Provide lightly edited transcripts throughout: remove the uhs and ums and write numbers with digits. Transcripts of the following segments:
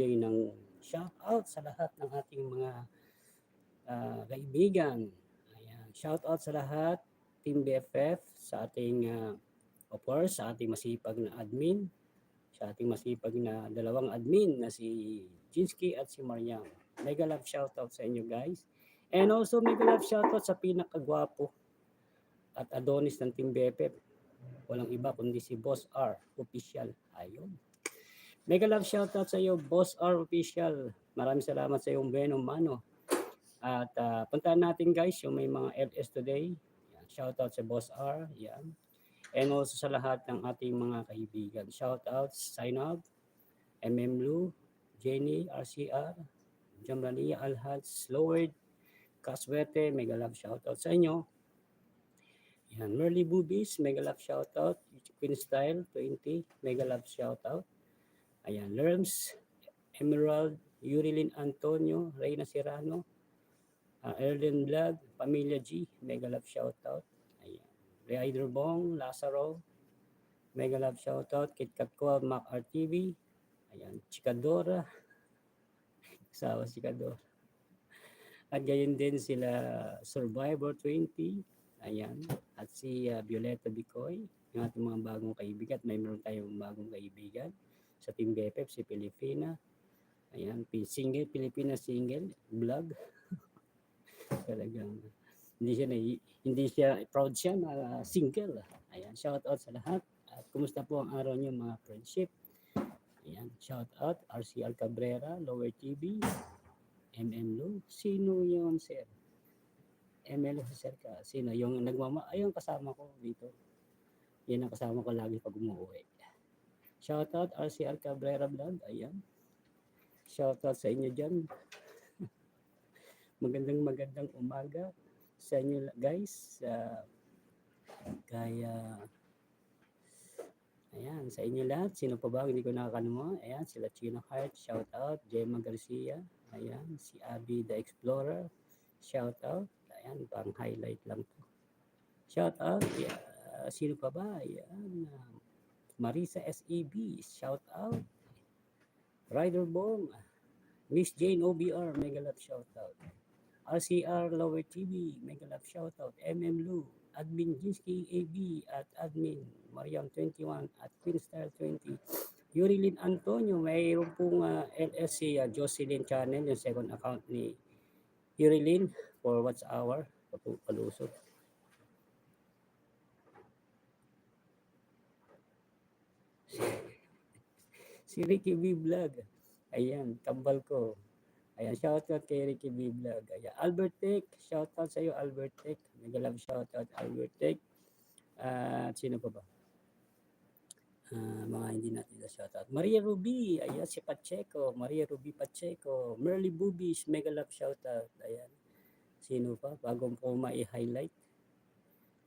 magbigay ng shout out sa lahat ng ating mga kaibigan. Ayan, shout out sa lahat, Team BFF, sa ating of course, sa ating masipag na admin, sa ating masipag na dalawang admin na si Jinsky at si Mariam. Mega love shout out sa inyo guys. And also mega love shout out sa pinakagwapo at Adonis ng Team BFF. Walang iba kundi si Boss R Official. Ayun. Mega love shoutout sa iyo, Boss R Official. Maraming salamat sa iyong buenong mano. At puntahan natin guys yung may mga LS today. Yan, shoutout sa Boss R. Yan. And also sa lahat ng ating mga kaibigan. Shoutout Sainab, MM Lu, Jenny, RCR, Jamrania Alhaj, Sloward, Kaswerte. Mega love shoutout sa inyo. Yan, Merly Boobies, mega love shoutout. Queen Style 20, mega love shoutout. Ayan, Lerms, Emerald, Yurilin Antonio, Reyna Serrano, Erlen Vlog, Pamilya G, mega love shoutout. Ayan, Rider Bong, Lazaro, mega love shoutout. KitKat Ko, Mac RTV. Ayan, Chikadora, sawa Chikadora. At gayon din sila Survivor 20. Ayan. At si Violeta Bicoy, yung ating mga bagong kaibigan. May meron tayong bagong kaibigan sa Team BFF, si Pilipina. Ayan, single, Pilipina single, vlog. Talagang hindi siya proud siya na single. Ayan, shout out sa lahat. At kumusta po ang araw niyo mga friendship? Ayan, shout out RCR Cabrera, Lower TV, MM Lu. Sino yun, sir? ML Sir ka. Sino? Yung ayun kasama ko dito. Yan ang kasama ko lagi pag umuwi. Shoutout RCR Cabrera Vlog. Ayan. Shoutout sa inyo dyan. Magandang umaga sa inyo guys. Kaya ayan, sa inyo lahat. Sino pa ba hindi ko nakakalimutan? Ayan, sila Chino Heart. Shoutout. Gemma Garcia. Ayan, si Abby the Explorer. Shoutout. Ayan, pang highlight lang to. Shout out. Sino pa ba? Ayan. Marisa SEB. Shout out. Rider Bong. Miss Jane OBR. Mega love shout out. RCR Lower TV. Mega love shout out. MM Lu. Admin Jinsky AB at Admin Mariam 21 at Queen Star 20. Yurilin Antonio. Mayroon pong LSC Jocelyn Channel. Yung second account ni Yurilin for what's hour. Palusot. Si Ricky B Vlog. Ayan, tambal ko. Ayan, shoutout kay Ricky B Vlog. Ayan, Albert Tech, shoutout sa iyo Albert Tech. Mega love shoutout Albert Tech. Sino pa ba? Mga hindi natin na shoutout. Maria Ruby, ayan si Pacheco, Maria Ruby Pacheco, Merly Boobies, mega love shoutout. Ayan. Sino pa? Bagong po mai-highlight.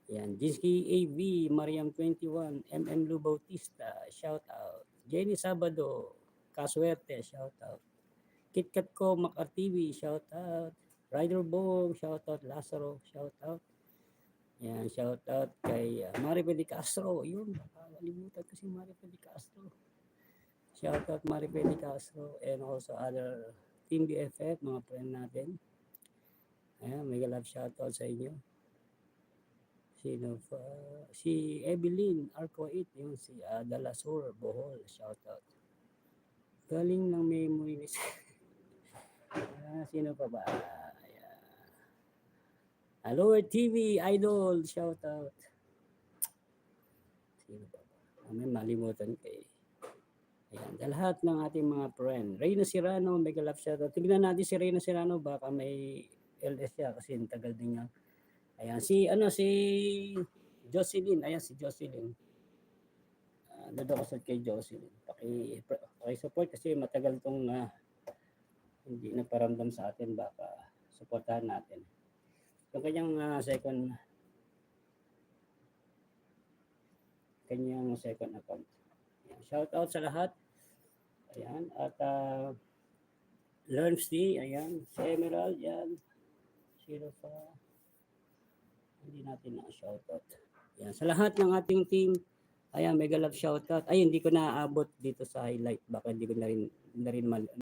Ayan, Jinsky AV, Mariam 21, MM Lu Bautista, shoutout. Jenny Sabado, Kaswerte, shoutout. KitKat Ko, Mac RTV, shoutout. Rider Bong, shoutout. Lazaro, shoutout. Yan, shoutout kay Maripel de Castro. Yun, nakalimutan ko si Maripel de Castro. Shoutout Maripel de Castro and also other Team BFF, mga friend natin. Ayan, mega love shoutout sa inyo. Sino pa? Si Evelyn Arcoit, yung si Dalasur Bohol, shoutout. Galing ng memory. Sino pa ba? Hello TV Idol, shoutout. Sino pa ba? May malimutan kay. Ayan, lahat ng ating mga friend. Reyna Serrano, mega love shoutout. Tignan natin si Reyna Serrano, baka may LS siya kasi tagal din niya. Ayan, si Jocelyn. Ayan, si Jocelyn. Doon ako kay Jocelyn. Paki-support kasi matagal tong hindi nagparamdam sa atin. Baka supportahan natin. Yung kanyang second account. Ayan, shout out sa lahat. Ayan, at Learns D, ayan, si Emerald, yan. Sino pa? Hindi natin na-shout out. Ayan, sa lahat ng ating team, ayan, mega love shout out. Ay, hindi ko naaabot dito sa highlight. Baka hindi ko na rin